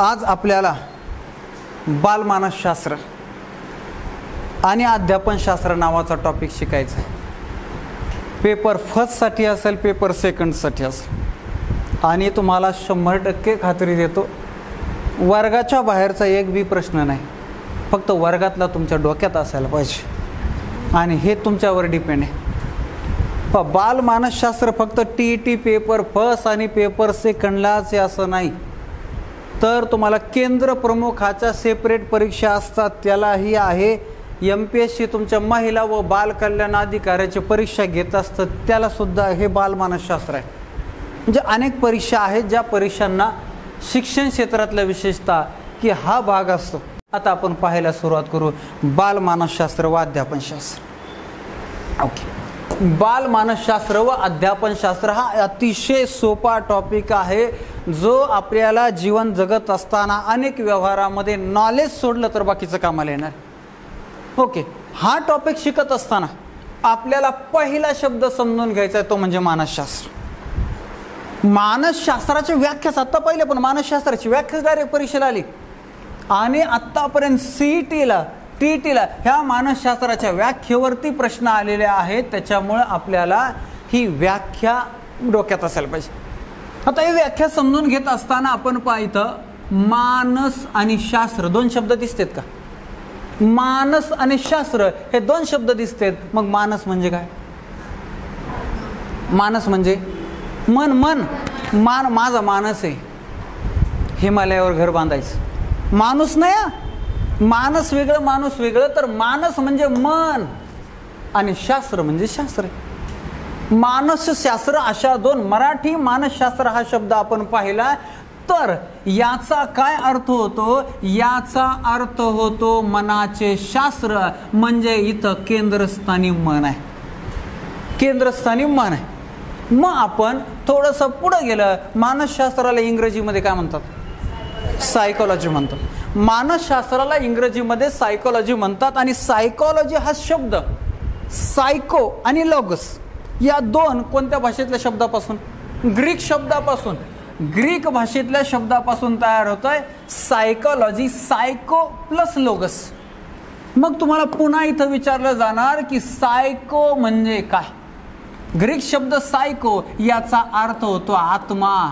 आज आपल्याला बालमानसशास्त्र आणि अध्यापनशास्त्र नावाचा टॉपिक शिकायचा आहे. पेपर फर्स्टसाठी असेल, पेपर सेकंडसाठी असेल. आणि तुम्हाला 100% खात्री देतो, वर्गाच्या बाहेरचा एक बी प्रश्न नाही, फक्त वर्गातला तुमच्या डोक्यात असायला पाहिजे. आणि हे तुमच्यावर डिपेंड आहे. बालमानसशास्त्र फक्त TET पेपर फर्स्ट आणि पेपर सेकंडलाच आहे असं नाही, तर तुम्हाला केंद्र प्रमुखाच्या सेपरेट परीक्षा असतात, त्यालाही आहे. MPSC तुमच्या महिला व बाल कल्याण अधिकाऱ्याची परीक्षा घेत असतं, त्यालासुद्धा हे बालमानसशास्त्र आहे. म्हणजे अनेक परीक्षा आहेत ज्या परीक्षांना शिक्षण क्षेत्रातल्या विशेषतः की हा भाग असतो. आता आपण पाहायला सुरुवात करू बालमानसशास्त्र व अध्यापनशास्त्र. ओके, बालमानसशास्त्र व अध्यापनशास्त्र हा अतिशय सोपा टॉपिक आहे, जो आपल्याला जीवन जगत असताना अनेक व्यवहारामध्ये नॉलेज सोडलं तर बाकीचं कामाला येणार. ओके, हा टॉपिक शिकत असताना आपल्याला पहिला शब्द समजून घ्यायचा आहे, तो म्हणजे मानसशास्त्र. मानसशास्त्राची व्याख्याच आत्ता पहिले, पण मानसशास्त्राची व्याख्या डायरेक्ट परीक्षेला आली. आणि आत्तापर्यंत CETला TETला ह्या मानसशास्त्राच्या व्याख्येवरती प्रश्न आलेले आहेत, त्याच्यामुळे आपल्याला ही व्याख्या डोक्यात असायला पाहिजे. आता ही व्याख्या समजून घेत असताना आपण पाहिलं, मानस आणि शास्त्र दोन शब्द दिसतात का? मानस आणि शास्त्र हे दोन शब्द दिसतात. मग मानस म्हणजे काय? मानस म्हणजे मन. मान माझा मानस आहे हिमालयावर घर बांधायचं. माणूस नाही, मानस वेगळं माणूस वेगळं. तर मानस म्हणजे मन आणि शास्त्र म्हणजे शास्त्र. मानसशास्त्र अशा दोन, मराठी मानसशास्त्र हा शब्द आपण पाहिला तर याचा काय अर्थ होतो? याचा अर्थ होतो मनाचे शास्त्र. म्हणजे इथं केंद्रस्थानी मन आहे, केंद्रस्थानी मन आहे. मग आपण थोडंसं पुढं गेलं, मानसशास्त्राला इंग्रजीमध्ये काय म्हणतात? सायकोलॉजी म्हणतात. मानसशास्त्राला इंग्रजीमध्ये सायकोलॉजी म्हणतात. आणि सायकोलॉजी हा शब्द सायको आणि लॉगस या दोन कोणत्या भाषेतल्या शब्दापासून? ग्रीक शब्दापासून, ग्रीक भाषेतल्या शब्दापासून तयार होतोय सायकोलॉजी. सायको प्लस लोगस. मग तुम्हाला पुन्हा इथं विचारलं जाणार की सायको म्हणजे काय? ग्रीक शब्द सायको याचा अर्थ होतो आत्मा,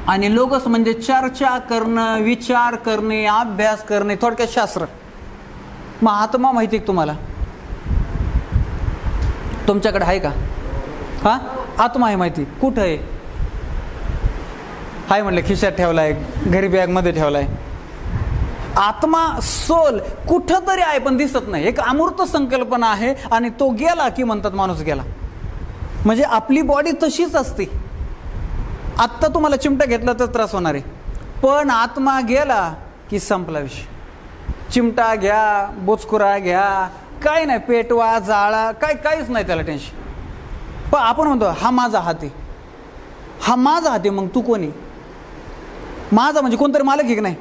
आणि लोगस म्हणजे चर्चा करणं, विचार करणे, अभ्यास करणे, थोडक्यात शास्त्र. मग आत्मा माहिती आहे तुम्हाला? तुमच्याकडे आहे का? हा, आत्मा आहे माहिती? कुठं आहे? हाय म्हटलं खिशात ठेवलाय, घरी बॅगमध्ये ठेवलाय. आत्मा, सोल कुठं तरी आहे पण दिसत नाही. एक अमूर्त संकल्पना आहे आणि तो गेला की म्हणतात माणूस गेला. म्हणजे आपली बॉडी तशीच असते. आत्ता तुम्हाला चिमटा घेतला तर त्रास होणार आहे, पण आत्मा गेला की संपला विषय. चिमटा घ्या, बोचकुरा घ्या, काय नाही, पेटवा, जाळा, काहीच नाही त्याला टेन्शन. पण आपण म्हणतो हा माझा हात आहे, हा माझा हात आहे. मग तू कोणी? माझा म्हणजे कोणतरी मालक आहे की नाही?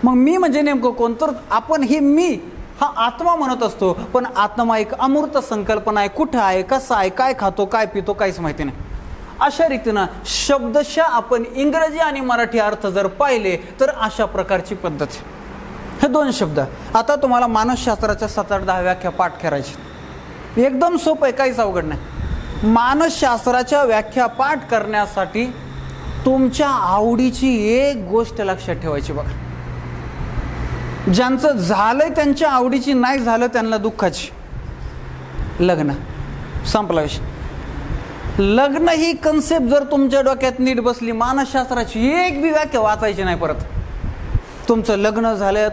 मग मी म्हणजे नेमकं कोण? तर आपण हे मी हा आत्मा म्हणत असतो, पण आत्मा एक अमूर्त संकल्पना आहे. कुठं आहे, कसा आहे, काय खातो, काय पितो, काहीच माहिती नाही. अशा रीतीनं शब्दशः आपण इंग्रजी आणि मराठी अर्थ जर पाहिले तर अशा प्रकारची पद्धत आहे. हे दोन शब्द. आता तुम्हाला मानसशास्त्राच्या 7-8-10 व्याख्या पाठ करायची. एकदम सोपं आहे, काहीच अवघड नाही. मानसशास्त्राच्या व्याख्या पाठ करण्यासाठी तुमच्या आवडीची एक गोष्ट लक्षात ठेवायची. बघा, ज्यांचं झालंय त्यांच्या आवडीची, नाही झालं त्यांना दुःखाची. लग्न संपला विषय. लग्न ही कन्सेप्ट जर तुमच्या डोक्यात नीट बसली, मानसशास्त्राची एक बी व्याख्या वाचायची नाही परत. तुमचं लग्न झालं,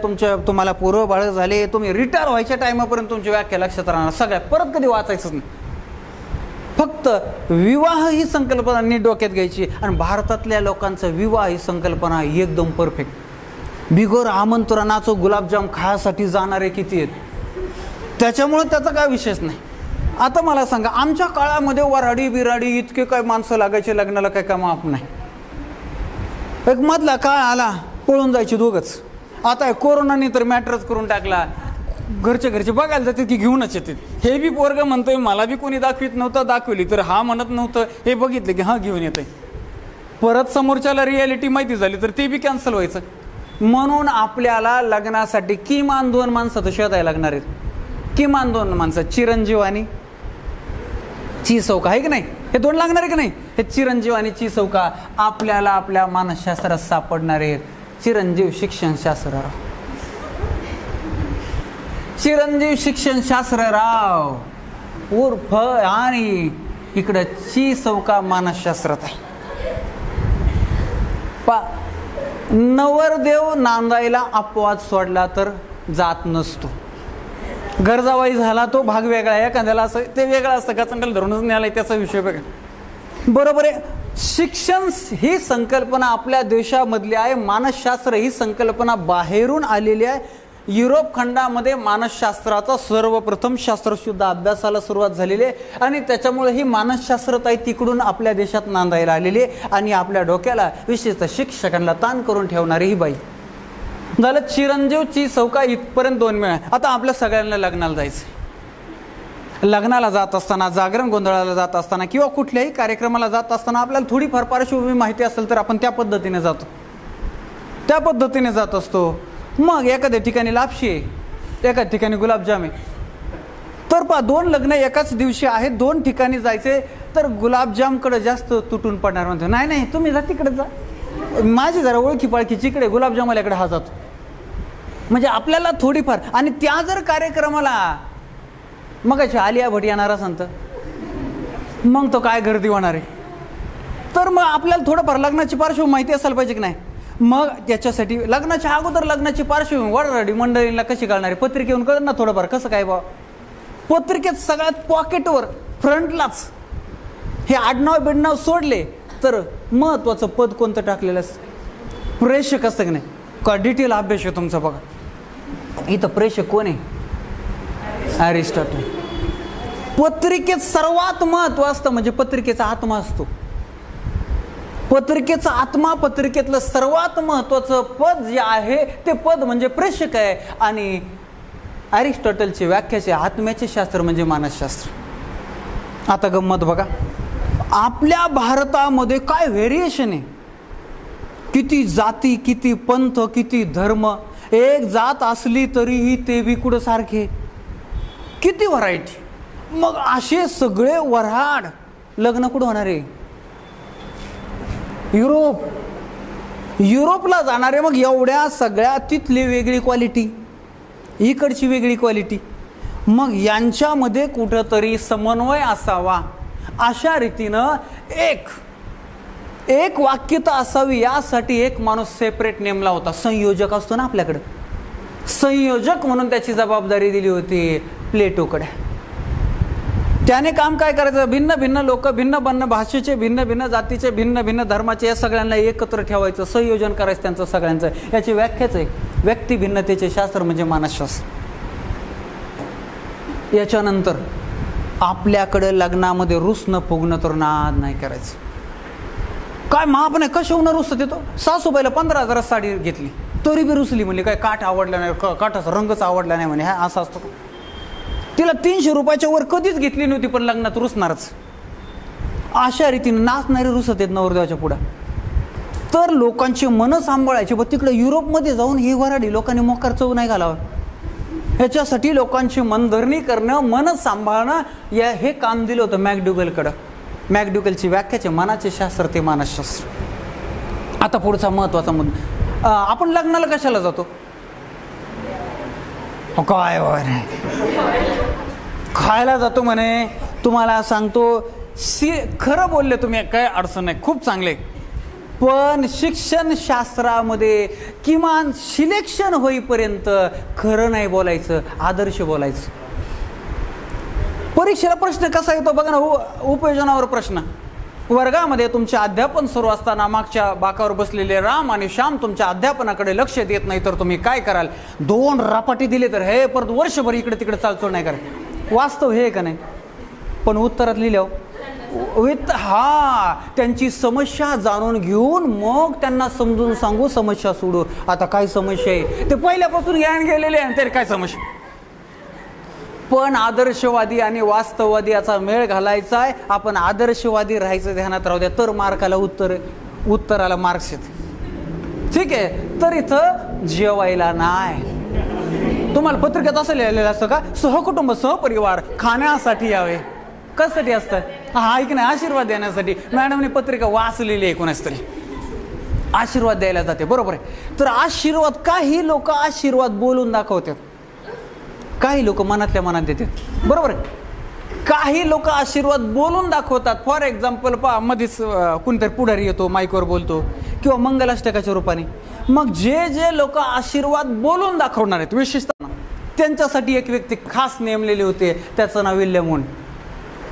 तुम्हाला पोरं बाळ झाले, तुम्ही रिटायर व्हायच्या टायमापर्यंत तुमची व्याख्या लक्षात राहणार. सगळ्या परत कधी वाचायचंच नाही. फक्त विवाह ही संकल्पना नीट डोक्यात घ्यायची. आणि भारतातल्या लोकांचा विवाह ही संकल्पना एकदम परफेक्ट. बिगर आमंत्रणाचं गुलाबजाम खायसाठी जाणारे किती आहेत, त्याच्यामुळे त्याचा काय विशेष नाही. आता मला सांगा, आमच्या काळामध्ये वराडी बिराडी इतके काय माणसं लागायचे लग्नाला, काय काय माफ नाही. एक मधला काळ आला, पळून जायचे दोघंच. आता कोरोनाने तर मॅटरच करून टाकला. घरचे बघायला जाते की घेऊनच येते. हे बी पोरग म्हणतोय मला बी कोणी दाखवित नव्हतं, दाखवली तर हा म्हणत नव्हतं, हे बघितलं की हा घेऊन येतंय. परत समोरच्याला रियालिटी माहिती झाली तर ते बी कॅन्सल व्हायचं. म्हणून आपल्याला लग्नासाठी किमान 2 माणसं तर शोधायला लागणार आहेत. किमान 2 माणसं. चिरंजीव आणि चिसौका आहे की नाही, हे 2 लागणार आहे की नाही. हे चिरंजीव आणि चिसौका आपल्याला आपल्या मानसशास्त्रात सापडणार आहेत. चिरंजीव शिक्षणशास्त्रराव, चिरंजीव शिक्षणशास्त्रराव उर्फ आणि इकडं चिसौका मानसशास्त्रात आहे. नवरदेव नांदायला अपवाद सोडला तर जात नसतो. गरजावाई झाला तो भाग वेगळा आहे. एखाद्याला असं ते वेगळं असतं, गचंडल धरूनच न्यायला त्याचा विषय वेगळा. बरोबर आहे. शिक्षण ही संकल्पना आपल्या देशामधली आहे. मानसशास्त्र ही संकल्पना बाहेरून आलेली आहे. युरोप खंडामध्ये मानसशास्त्राचा सर्वप्रथम शास्त्रशुद्ध अभ्यासाला सुरुवात झालेली आहे आणि त्याच्यामुळे ही मानसशास्त्रताई तिकडून आपल्या देशात नांदायला आलेली आहे. आणि आपल्या डोक्याला विशेषतः शिक्षकांना ताण करून ठेवणारी ही बाई. झालं चिरंजीव चिसौका इथपर्यंत 2 मिळा. आता आपल्या सगळ्यांना लग्नाला जायचं. लग्नाला जात असताना, जागरण गोंधळाला जात असताना किंवा कुठल्याही कार्यक्रमाला जात असताना आपल्याला थोडीफार पार्श्वभूमी माहिती असेल तर आपण त्या पद्धतीने जातो, त्या पद्धतीने जात असतो. मग एखाद्या ठिकाणी लापशी आहे, एखाद्या ठिकाणी गुलाबजाम आहे. तर 2 लग्न एकाच दिवशी आहेत, 2 ठिकाणी जायचे. तर गुलाबजामकडे जास्त तुटून पडणार. म्हणतो नाही नाही तुम्ही जा तिकडे जा, माझी जरा ओळखी पाळखीची इकडे, गुलाबजामवाल्याकडे हा जातो. म्हणजे आपल्याला थोडीफार. आणि त्या जर कार्यक्रमाला मग आलिया भट येणार असेल तर मग तो काय गर्दी होणार आहे. तर मग आपल्याला थोडंफार लग्नाची पार्श्वभूमी माहिती असायला पाहिजे की नाही. मग त्याच्यासाठी लग्नाच्या अगोदर लग्नाची पार्श्वभूमी वरराडी मंडळींना कशी कळणार आहे. पत्रिकेहून कळत ना थोडंफार कसं काय बा. पत्रिकेत सगळ्यात पॉकेटवर फ्रंटलाच हे आडनाव बिडनाव सोडले तर महत्वाचं पद कोणतं टाकलेलं असतं. प्रेषक असतं की नाही. का डिटेल अभ्यास आहे तुमचा बघा. इथं प्रेषक कोण आहे. अरिस्टॉटल. पत्रिकेत सर्वात महत्व असतं म्हणजे पत्रिकेचा आत्मा असतो. पत्रिकेचा आत्मा, पत्रिकेतलं सर्वात महत्वाचं पद जे आहे ते पद म्हणजे प्रेषक आहे. आणि अरिस्टॉटलची व्याख्याचे आत्म्याचे शास्त्र म्हणजे मानसशास्त्र. आता गंमत बघा, आपल्या भारतामध्ये काय व्हेरिएशन आहे. किती जाती, किती पंथ, किती धर्म. एक जात असली तरीही ते बी कुठं सारखे. किती व्हरायटी. मग असे सगळे वऱ्हाड लग्न कुठं होणार आहे. युरोपला जाणारे. मग एवढ्या सगळ्या तिथली वेगळी क्वालिटी, इकडची वेगळी क्वालिटी. मग यांच्यामध्ये कुठंतरी समन्वय असावा अशा रीतीनं एक वाक्यता असावी. यासाठी एक माणूस सेपरेट नेमला होता. संयोजक असतो ना आपल्याकडे, संयोजक म्हणून त्याची जबाबदारी दिली होती प्लेटोकडे. त्याने काम काय करायचं. भिन्न भिन्न लोक, भिन्न भिन्न भाषेचे, भिन्न भिन्न जातीचे, भिन्न भिन्न धर्माचे, या सगळ्यांना एकत्र ठेवायचं, संयोजन करायचं त्यांचं सगळ्यांचं. याची व्याख्याच आहे व्यक्ती भिन्नतेचे शास्त्र म्हणजे मानसशास्त्र. याच्यानंतर आपल्याकडे लग्नामध्ये रुसणं फुगणं तर नाद नाही करायचं. काय महापणे कशाहून रुसत येतो. सासूबाईला 15,000 साडी घेतली तरी बी रुसली. म्हणली काय काठ आवडला नाही, काठाचा रंगच आवडला नाही म्हणे. हा असं असतो. तिला 300 रुपयाच्या वर कधीच घेतली नव्हती पण लग्नात रुसणारच. अशा रीतीने नाचणारे रुसत आहेत नवरदेवाच्या पुढं. तर लोकांची मनं सांभाळायची. बघ तिकडे युरोपमध्ये जाऊन ही वराडी लोकांनी मोकार चव नाही घालावं. ह्याच्यासाठी लोकांची मनधरणी करणं, मन सांभाळणं, हे काम दिलं होतं मॅकडुगलकडं. मॅकडुगलची व्याख्याचे मनाचे शास्त्र ते मानसशास्त्र. आता पुढचा महत्वाचा मुद्दा. आपण लग्नाला कशाला जातो. काय खायला जातो म्हणे. तुम्हाला सांगतो खरं बोलले तुम्ही, काय अडचण नाही, खूप चांगले. पण शिक्षण शास्त्रामध्ये किमान सिलेक्शन होईपर्यंत खरं नाही बोलायचं, आदर्श बोलायचं. परीक्षेला प्रश्न कसा येतो बघा ना. उपयोजनावर प्रश्न. वर्गामध्ये तुमचे अध्यापन सुरू असताना मागच्या बाकावर बसलेले राम आणि श्याम तुमच्या अध्यापनाकडे लक्ष देत नाही तर तुम्ही काय कराल. 2 रपाटी दिले तर हे परत वर्षभर इकडे तिकडे चालचोड नाही करायचं. वास्तव हे का नाही. पण उत्तरात लिहिल्यावर त्यांची समस्या जाणून घेऊन मग त्यांना समजून सांगू, समस्या सोडू. आता काय समस्या आहे ते पहिल्यापासून ज्ञान गेलेले आहे तरी काय समस्या. पण आदर्शवादी आणि वास्तववादी याचा मेळ घालायचा आहे. आपण आदर्शवादी राहायचं ध्यानात राहू द्या तर मार्काला उत्तर उत्तराला मार्क्स येते. ठीक आहे, तर इथं जेवायला नाही. तुम्हाला पत्रिकेत असं लिहिलेलं असतं का, सहकुटुंब सहपरिवार खाण्यासाठी यावे. कशासाठी असतं? हा ऐक नाही, आशीर्वाद देण्यासाठी. मॅडमने पत्रिका वाचलेली आहे कोणाच तरी, आशीर्वाद द्यायला जाते. बरोबर आहे. तर आशीर्वाद, काही लोक आशीर्वाद बोलून दाखवतात, काही लोक मनातल्या मनात देतात. बरोबर आहे. काही लोक आशीर्वाद बोलून दाखवतात. फॉर एक्झाम्पल पहा, मध्येच कुणीतरी पुढारी येतो, माईकवर बोलतो किंवा मंगलाष्टकाच्या रूपाने. मग जे जे लोक आशीर्वाद बोलून दाखवणार आहेत, विशेषतः त्यांच्यासाठी एक व्यक्ती खास नेमलेली होते, त्याचं नाव विल्यम वुंड.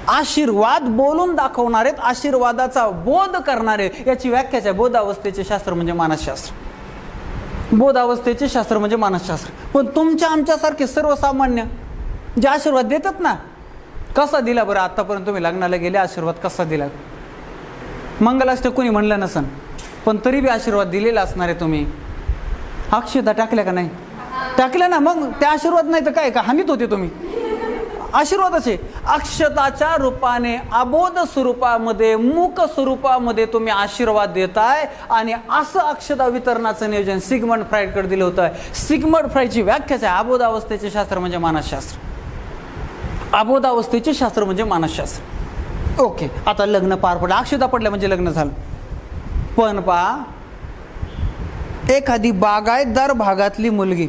आशीर्वाद बोलून दाखवणारे, आशीर्वादाचा बोध करणारे, याची व्याख्याच आहे बोधावस्थेचे शास्त्र म्हणजे मानसशास्त्र. बोधावस्थेचे शास्त्र म्हणजे मानसशास्त्र. पण तुमच्या आमच्यासारखे सर्वसामान्य जे आशीर्वाद देतात ना, कसा दिला बरं आतापर्यंत? तुम्ही लग्नाला गेले, आशीर्वाद कसा दिला? मंगलाष्टक कोणी म्हणलं नसन, पण तरी बी आशीर्वाद दिलेला असणार आहे. तुम्ही अक्षता टाकल्या का नाही? टाकल्या ना. मग त्या आशीर्वाद नाही तर काय, का हानीत होते तुम्ही? आशीर्वादाचे अक्षताच्या रूपाने, अबोध स्वरूपामध्ये, मूक स्वरूपामध्ये तुम्ही आशीर्वाद देताय. आणि असं अक्षता वितरणाचं नियोजन सिगमंड फ्राईडकडे दिलं होतं. सिगमंड फ्राईडची व्याख्याच आहे अबोधावस्थेचे शास्त्र म्हणजे मानसशास्त्र. अबोधावस्थेचे शास्त्र म्हणजे मानसशास्त्र. ओके, आता लग्न पार पडलं, अक्षता पडल्या म्हणजे लग्न झालं. पण पहा, एखादी बागायतदार भागातली मुलगी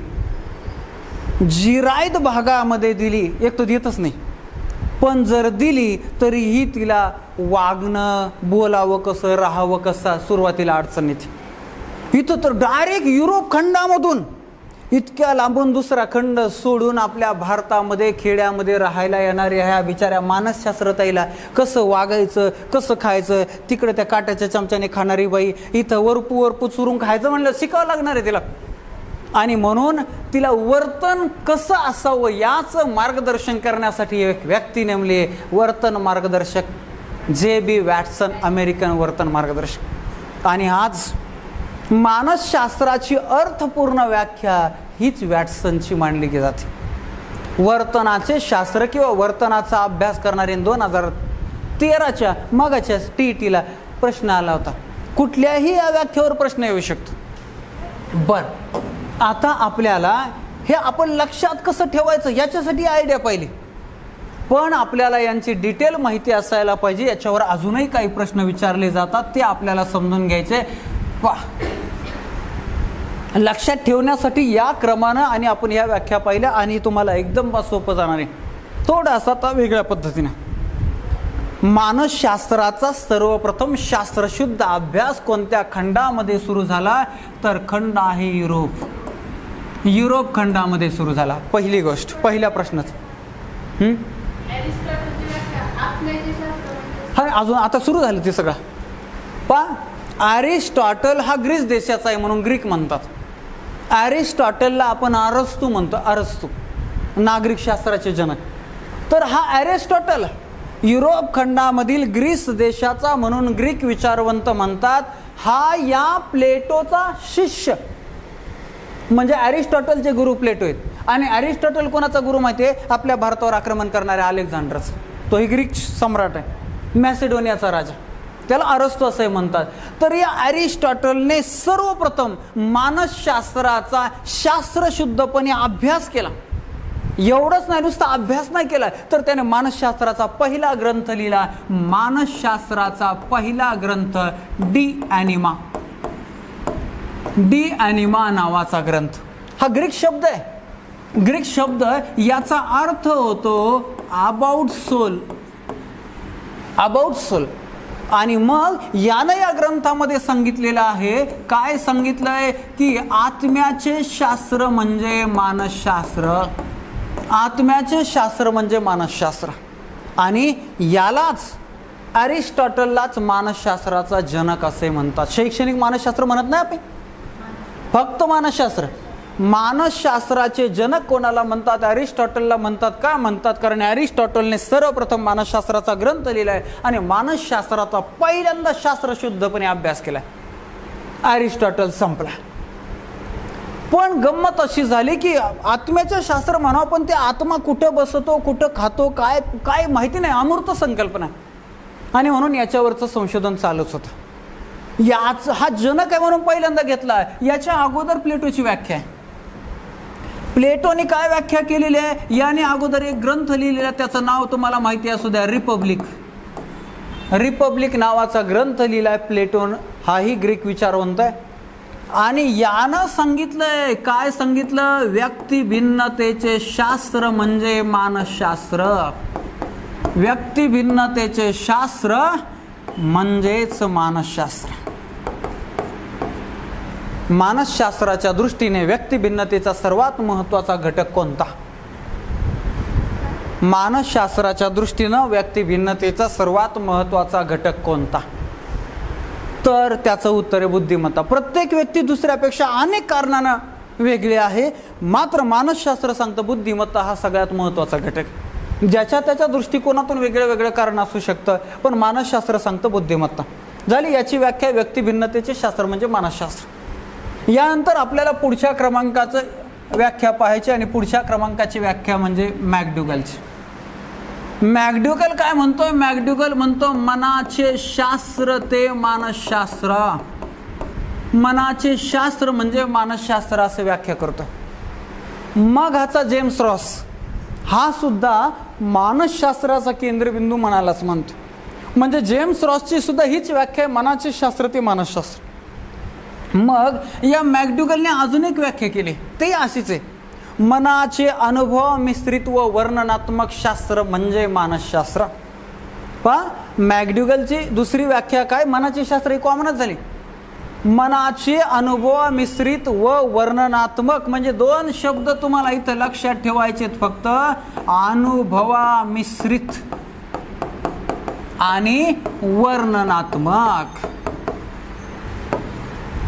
जिरायत भागामध्ये दिली, एक तर देतच नाही, पण जर दिली तरीही तिला वागणं, बोलावं कसं, राहावं कसं, सुरुवातीला अडचण येते. इथं तर डायरेक्ट युरोप खंडामधून इतक्या लांबून दुसरा खंड सोडून आपल्या भारतामध्ये खेड्यामध्ये राहायला येणाऱ्या ह्या बिचाऱ्या मानसशास्त्रताईला कसं वागायचं, कसं खायचं, तिकडे त्या काट्याच्या चमच्याने खाणारी बाई, इथं वरपू चुरून खायचं म्हणलं शिकावं लागणार आहे तिला. आणि म्हणून तिला वर्तन कसं असावं याचं मार्गदर्शन करण्यासाठी एक व्यक्ती नेमली, वर्तन मार्गदर्शक जे.बी. वॅटसन, अमेरिकन वर्तन मार्गदर्शक. आणि आज मानसशास्त्राची अर्थपूर्ण व्याख्या हीच वॅटसनची मांडली जाते. वर्तनाचे शास्त्र किंवा वर्तनाचा अभ्यास करणारे 2013च्या मगाच्या TETला प्रश्न आला होता. कुठल्याही या व्याख्येवर प्रश्न येऊ शकतो. बरं, आता आपल्याला हे आपण लक्षात कसं ठेवायचं याच्यासाठी आयडिया पाहिली, पण आपल्याला यांची डिटेल माहिती असायला पाहिजे. याच्यावर अजूनही काही प्रश्न विचारले जातात, ते आपल्याला समजून घ्यायचे. लक्षात ठेवण्यासाठी या क्रमानं आणि आपण या व्याख्या पाहिल्या आणि तुम्हाला एकदम सोपं जाणार आहे. थोडासा आता वेगळ्या पद्धतीने मानसशास्त्राचा सर्वप्रथम शास्त्रशुद्ध अभ्यास कोणत्या खंडामध्ये सुरू झाला, तर खंड आहे युरोप. युरोप खंडामध्ये सुरू झाला. पहिली गोष्ट, पहिल्या प्रश्नाच हा अजून आता सुरू झालं ते सगळं. अरिस्टॉटल हा ग्रीस देशाचा आहे म्हणून ग्रीक म्हणतात. अरिस्टॉटलला आपण अरस्तू म्हणतो, अरस्तू नागरिक शास्त्राचे जनक. तर हा अरिस्टॉटल युरोप खंडामधील ग्रीस देशाचा म्हणून ग्रीक विचारवंत म्हणतात. हा या प्लेटोचा शिष्य, म्हणजे अरिस्टॉटलचे गुरु प्लेटो आहेत. आणि अरिस्टॉटल कोणाचा गुरु माहिती आहे? आपल्या भारतावर आक्रमण करणाऱ्या अलेक्झांडरचा. तो ही ग्रीक सम्राट आहे, मॅसेडोनियाचा राजा, त्याला अरस्तू असे म्हणतात. तर या अरिस्टॉटलने सर्वप्रथम मानसशास्त्राचा शास्त्रशुद्धपणे अभ्यास केला. एवढंच नाही, नुसता अभ्यास नाही केला, तर त्याने मानसशास्त्राचा पहिला ग्रंथ लिहिला. मानसशास्त्राचा पहिला ग्रंथ डी ॲनिमा नावाचा ग्रंथ. हा ग्रीक शब्द आहे. ग्रीक शब्द याचा अर्थ होतो अबाउट सोल, अबाउट सोल. आणि मग यानं या ग्रंथामध्ये सांगितलेलं आहे, काय सांगितलंय की आत्म्याचे शास्त्र म्हणजे मानसशास्त्र, आत्म्याचे शास्त्र म्हणजे मानसशास्त्र. आणि यालाच अरिस्टॉटललाच मानसशास्त्राचा जनक असे म्हणतात. शैक्षणिक मानसशास्त्र म्हणत नाही आपण, फक्त मानसशास्त्र. मानसशास्त्राचे जनक कोणाला म्हणतात? अरिस्टॉटलला म्हणतात. का म्हणतात? कारण अरिस्टॉटलने सर्वप्रथम मानसशास्त्राचा ग्रंथ लिहिलाय आणि मानसशास्त्राचा पहिल्यांदा शास्त्रशुद्धपणे अभ्यास केलाय. अरिस्टॉटल संपला. पण गंमत अशी झाली की आत्म्याचं शास्त्र म्हणावं, पण ते आत्मा कुठं बसतो, कुठं खातो, काय काय माहिती नाही, अमूर्त संकल्पना. आणि म्हणून याच्यावरचं संशोधन चालूच होतं. याच हा जनक आहे म्हणून पहिल्यांदा घेतला. याच्या अगोदर प्लेटोची व्याख्या आहे. प्लेटोने काय व्याख्या केलेली आहे? याने अगोदर एक ग्रंथ लिहिलेला, त्याचं नाव तुम्हाला माहिती असू द्या, रिपब्लिक. रिपब्लिक नावाचा ग्रंथ लिहिलाय प्लेटोन. हाही ग्रीक विचारवंत आहे. आणि यानं सांगितलंय, काय सांगितलं? व्यक्ती भिन्नतेचे शास्त्र म्हणजे मानसशास्त्र. व्यक्ती भिन्नतेचे शास्त्र म्हणजेच मानसशास्त्र. मानसशास्त्राच्या दृष्टीने व्यक्ती भिन्नतेचा सर्वात महत्त्वाचा घटक कोणता? मानसशास्त्राच्या दृष्टीनं व्यक्ती भिन्नतेचा सर्वात महत्त्वाचा घटक कोणता? तर त्याचं उत्तर आहे बुद्धिमत्ता. प्रत्येक व्यक्ती दुसऱ्यापेक्षा अनेक कारणानं वेगळी आहे, मात्र मानसशास्त्र सांगतं बुद्धिमत्ता हा सगळ्यात महत्त्वाचा घटक. ज्याच्या त्याच्या दृष्टिकोनातून वेगळं वेगळं कारण असू शकतं, पण मानसशास्त्र सांगतं बुद्धिमत्ता. झाली याची व्याख्या. व्यक्ती भिन्नतेचे शास्त्र म्हणजे मानसशास्त्र. यानंतर आपल्याला पुढच्या क्रमांकाचं व्याख्या पाहायची, आणि पुढच्या क्रमांकाची व्याख्या म्हणजे मॅकडुगलची. मॅकडुगल काय म्हणतोय? मॅकडुगल म्हणतो मनाचे शास्त्र ते मानसशास्त्र. मनाचे शास्त्र म्हणजे मानसशास्त्र असे व्याख्या करतो. मग ह्याचा जेम्स रॉस हा सुद्धा मानसशास्त्राचा केंद्रबिंदू मनालाच म्हणतो. म्हणजे जेम्स रॉसची सुद्धा हीच व्याख्या आहे, मनाचे शास्त्र ते मानसशास्त्र. मग या मॅकडुगलने अजून एक व्याख्या केली, ते अशीच आहे, मनाचे अनुभव मिश्रित व वर्णनात्मक शास्त्र म्हणजे मानसशास्त्र. पहा मॅकडुगलची दुसरी व्याख्या काय? मनाचे शास्त्र ही कॉमनच झाली. मनाचे अनुभव मिश्रित व वर्णनात्मक, म्हणजे दोन शब्द तुम्हाला इथं लक्षात ठेवायचे फक्त, अनुभवा मिश्रित आणि वर्णनात्मक.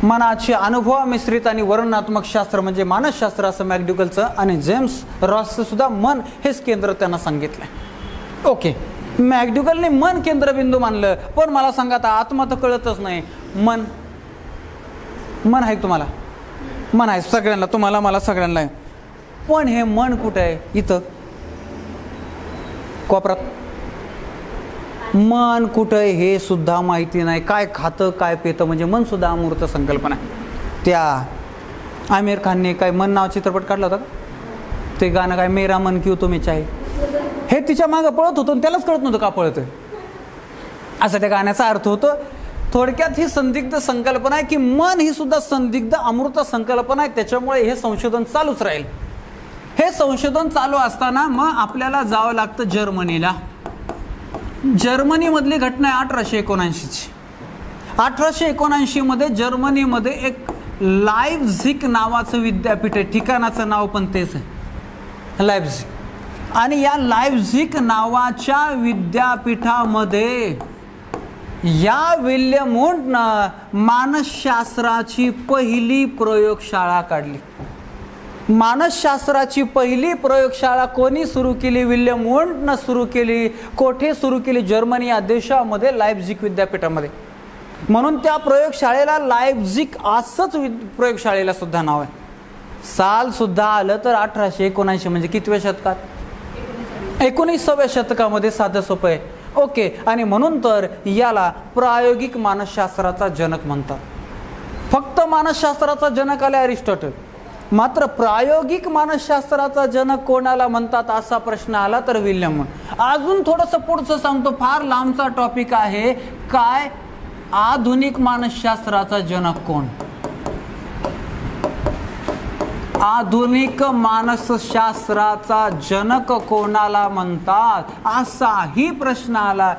मनाचे अनुभव मिश्रित आणि वर्णनात्मक शास्त्र म्हणजे मानसशास्त्र असं मॅकडुगलचं आणि जेम्स रॉसचं सुद्धा मन हेच केंद्र त्यांना सांगितलंय. ओके, मॅकडुगलने मन केंद्रबिंदू मानलं, पण मला सांगा आता आत्मा तर कळतच नाही. मन मन आहे तुम्हाला? मन आहे सगळ्यांना, तुम्हाला मला सगळ्यांना आहे. पण हे मन कुठं आहे? इथं कोपऱ्यात. मन कुठं आहे हे सुद्धा माहिती नाही. काय खातं काय पितं, म्हणजे मन सुद्धा अमूर्त संकल्पना आहे. त्या आमिर खानने काय मन नाव चित्रपट काढला होता का? ते गाणं काय मेरा मन क्यों तुम्ही चाहे, हे तिच्या मागं पळत होतं, त्यालाच कळत नव्हतं का पळतोय, असं त्या गाण्याचा अर्थ होतो. थोडक्यात ही संदिग्ध संकल्पना आहे की मन ही सुद्धा संदिग्ध अमृत संकल्पना आहे. त्याच्यामुळे हे संशोधन चालूच राहील. हे संशोधन चालू असताना मग आपल्याला जावं लागतं जर्मनीला. जर्मनीमधली घटना आहे 1879ची. 1879 मध्ये जर्मनीमध्ये एक लाइप्झिग नावाचं विद्यापीठ आहे. ठिकाणाचं नाव पण तेच आहे, लाइप्झिग. आणि या लाइप्झिग नावाच्या विद्यापीठामध्ये या विल्यम वुंटनं मानसशास्त्राची पहिली प्रयोगशाळा काढली. मानसशास्त्राची पहिली प्रयोगशाळा कोणी सुरू केली? विल्यम वुंटनं सुरू केली. कोठे सुरू केली? जर्मनी या देशामध्ये लाइप्झिग विद्यापीठामध्ये. म्हणून त्या प्रयोगशाळेला लाइप्झिग असंच प्रयोगशाळेला सुद्धा नाव आहे. साल सुद्धा आलं तर 1879, म्हणजे कितव्या शतकात? 19व्या शतकामध्ये. साधं सोपं आहे. ओके, आणि म्हणून तर याला प्रायोगिक मानसशास्त्राचा जनक म्हणतात. फक्त मानसशास्त्राचा जनक आला अरिस्टॉटल, मात्र प्रायोगिक मानसशास्त्राचा जनक कोणाला म्हणतात असा प्रश्न आला तर विल्यम वुंट. अजून थोडंसं पुढचं सांगतो, फार लांबचा टॉपिक आहे. काय? आधुनिक मानसशास्त्राचा जनक कोण? आधुनिक मानसशास्त्राचा जनक कोणाला म्हणतात असाही प्रश्न आला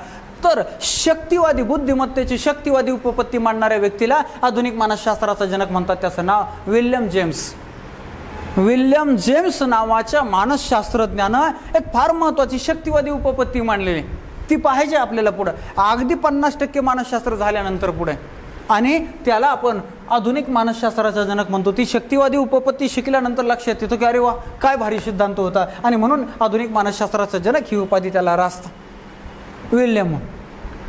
तर शक्तिवादी, बुद्धिमत्तेची शक्तिवादी उपपत्ती मांडणाऱ्या व्यक्तीला आधुनिक मानसशास्त्राचा जनक म्हणतात. त्याचं नाव विल्यम जेम्स. विल्यम जेम्स नावाच्या मानसशास्त्रज्ञानं एक फार महत्त्वाची शक्तिवादी उपपत्ती मांडलेली, ती पाहिजे आपल्याला पुढं. अगदी 50% मानसशास्त्र झाल्यानंतर पुढे, आणि त्याला आपण आधुनिक मानसशास्त्राचा जनक म्हणतो. ती शक्तिवादी उपपत्ती शिकल्यानंतर लक्षात येतो की अरे वा, काय भारी सिद्धांत होता, आणि म्हणून आधुनिक मानसशास्त्राचा जनक ही उपाधी त्याला रास्त. William won't.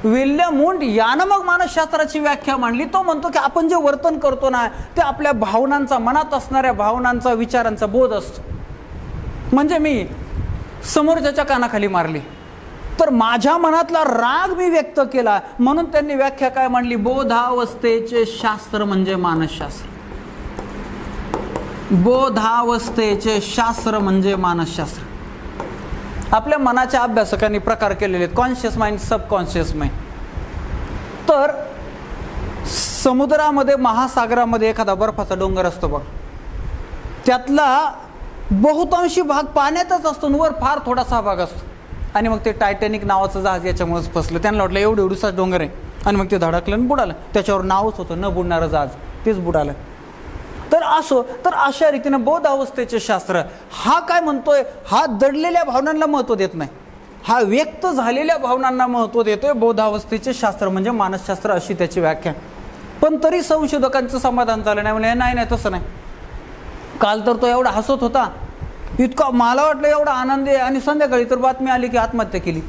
विल्यम वुंट यानं मग मानसशास्त्राची व्याख्या मांडली. तो म्हणतो की आपण जे वर्तन करतो ना, ते आपल्या भावनांचा, मनात असणाऱ्या भावनांचा, विचारांचा बोध असतो. म्हणजे मी समोरच्याच्या कानाखाली मारली, तर माझ्या मनातला राग मी व्यक्त केला, म्हणून त्यांनी व्याख्या काय म्हणली, बोधावस्थेचे शास्त्र म्हणजे मानसशास्त्र. बोधावस्थेचे शास्त्र म्हणजे मानसशास्त्र. आपल्या मनाच्या अभ्यासकांनी प्रकार केलेले आहेत, कॉन्शियस माइंड, सबकॉन्शियस माइंड. तर समुद्रामध्ये, महासागरामध्ये एखादा बर्फाचा डोंगर असतो बघ, त्यातला बहुतांशी भाग पाण्यातच असतो, वर फार थोडासा भाग असतो. आणि मग ते टायटॅनिक नावाचं जहाज याच्यामुळेच फसलं. त्यांना वाटलं एवढाच डोंगर आहे, आणि मग ते धडकलं आणि बुडालं. त्याच्यावर नावच होतं न बुडणारं जहाज, तेच बुडालं. तर असो, तर अशा रीतीनं बोध अवस्थेचे शास्त्र हा काय म्हणतोय, हा दडलेल्या भावनांना महत्त्व देत नाही, हा व्यक्त झालेल्या भावनांना महत्त्व देतोय. बोधावस्थेचे शास्त्र म्हणजे मानसशास्त्र, अशी त्याची व्याख्या. पण तरी संशोधकांचं समाधान झालं नाही. म्हणजे नाही तसं नाही. काल तर तो एवढा हसत होता, इतका मला वाटलं एवढा आनंदी आहे, आणि संध्याकाळी तर बातमी आली की आत्महत्या केली.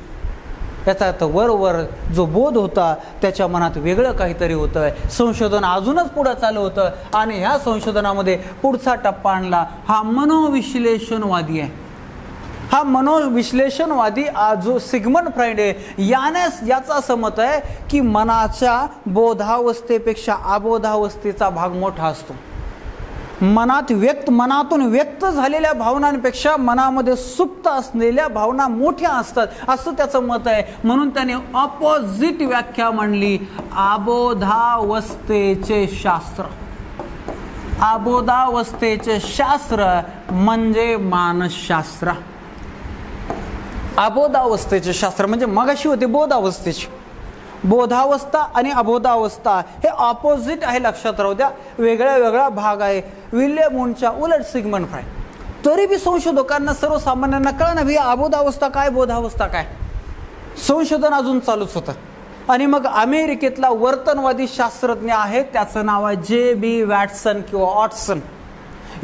याचा अर्थ वरवर जो बोध होता त्याच्या मनात वेगळं काहीतरी होतं. संशोधन अजूनच पुढं चालू होतं, आणि ह्या संशोधनामध्ये पुढचा टप्पा आणला हा मनोविश्लेषणवादी आहे. हा मनोविश्लेषणवादी जो सिग्मंड फ्राइड आहे, याचं असं मत आहे की मनाच्या बोधावस्थेपेक्षा अबोधावस्थेचा भाग मोठा असतो. मनातून व्यक्त झालेल्या भावनांपेक्षा मनामध्ये सुप्त असलेल्या भावना मोठ्या असतात, असं त्याचं मत आहे. म्हणून त्याने ऑपोजिट व्याख्या म्हणली, अबोधावस्थेचे शास्त्र. अबोधावस्थेचे शास्त्र म्हणजे मानसशास्त्र. अबोधावस्थेचे शास्त्र म्हणजे मगाशी होते बोधावस्थेची. बोधावस्था आणि अबोधावस्था हे ऑपोजिट आहे, लक्षात राहू द्या. वेगळा भाग आहे. विल्यम वुंडच्या उलट सिग्मंड फ्राइड. तरी बी संशोधकांना, सर्वसामान्यांना कळना भी अबोधावस्था काय, बोधावस्था काय. संशोधन अजून चालूच होतं. आणि मग अमेरिकेतला वर्तनवादी शास्त्रज्ञ आहे, त्याचं नाव आहे J.B. वॅटसन किंवा ऑटसन.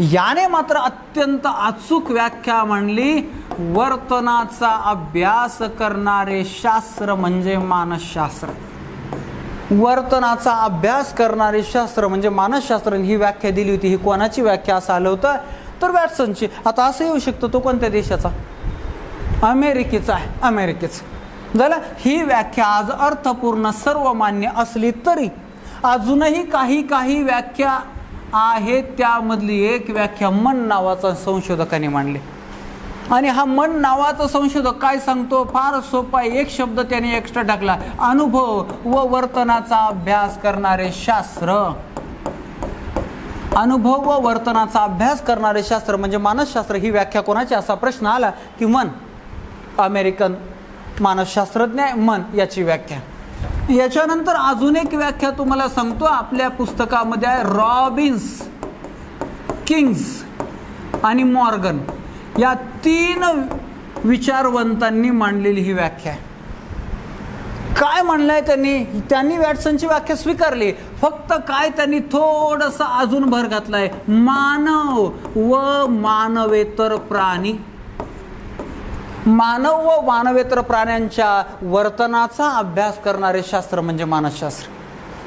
याने मात्र अत्यंत अचूक व्याख्या म्हणली, वर्तनाचा अभ्यास करणारे शास्त्र म्हणजे मानसशास्त्र. वर्तनाचा अभ्यास करणारे शास्त्र म्हणजे मानसशास्त्र. ही व्याख्या दिली होती. ही कोणाची व्याख्या असं आलं होतं, तर वॅटसनची. आता असं येऊ शकतं तो कोणत्या देशाचा, अमेरिकेचा आहे, अमेरिकेचा झालं. ही व्याख्या आज अर्थपूर्ण सर्वमान्य असली तरी अजूनही काही व्याख्या आहे. त्यामधली एक व्याख्या मन नावाचा संशोधकाने मांडली. आणि हा मन नावाचा संशोधक काय सांगतो, फार सोपा एक शब्द त्याने एक्स्ट्रा टाकला, अनुभव व वर्तनाचा अभ्यास करणारे शास्त्र. अनुभव व वर्तनाचा अभ्यास करणारे शास्त्र म्हणजे मानसशास्त्र. ही व्याख्या कोणाची, असा प्रश्न आला की मन, अमेरिकन मानसशास्त्रज्ञ मन, याची व्याख्या. याच्यानंतर अजून एक व्याख्या तुम्हाला सांगतो, आपल्या पुस्तकामध्ये आहे. रॉबिन्स, किंग्स आणि मॉर्गन या 3 विचारवंतांनी मांडलेली ही व्याख्या आहे. काय म्हणलंय त्यांनी वॅटसनची व्याख्या स्वीकारली. फक्त काय त्यांनी थोडंसं अजून भर घातलाय, मानव व मानवेतर प्राणी. मानव व मानवेतर प्राण्यांच्या वर्तनाचा अभ्यास करणारे शास्त्र म्हणजे मानसशास्त्र.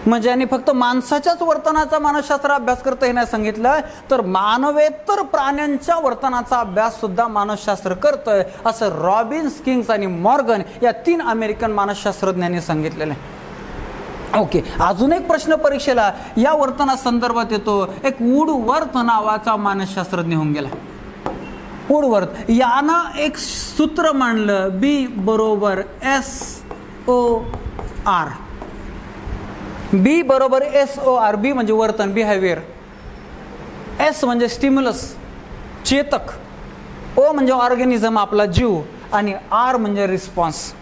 म्हणजे यांनी फक्त माणसाच्याच वर्तनाचा मानसशास्त्र अभ्यास करता हे नाही सांगितलं, तर मानवेतर प्राण्यांच्या वर्तनाचा अभ्यास सुद्धा मानसशास्त्र करतोय, असं रॉबिन्स, किंग्स आणि मॉर्गन या 3 अमेरिकन मानसशास्त्रज्ञांनी सांगितलेलं आहे. ओके, अजून एक प्रश्न परीक्षेला या वर्तना संदर्भात येतो. एक वुडवर्थ नावाचा मानसशास्त्रज्ञ होऊन गेला. वुडवर्थ यानं एक सूत्र मांडलं, B = SOR. B = SOR. B म्हणजे वर्तन, बिहेवियर. S म्हणजे स्टिम्युलस, चेतक. O म्हणजे ऑर्गॅनिझम, आपला जीव. आणि R म्हणजे रिस्पॉन्स.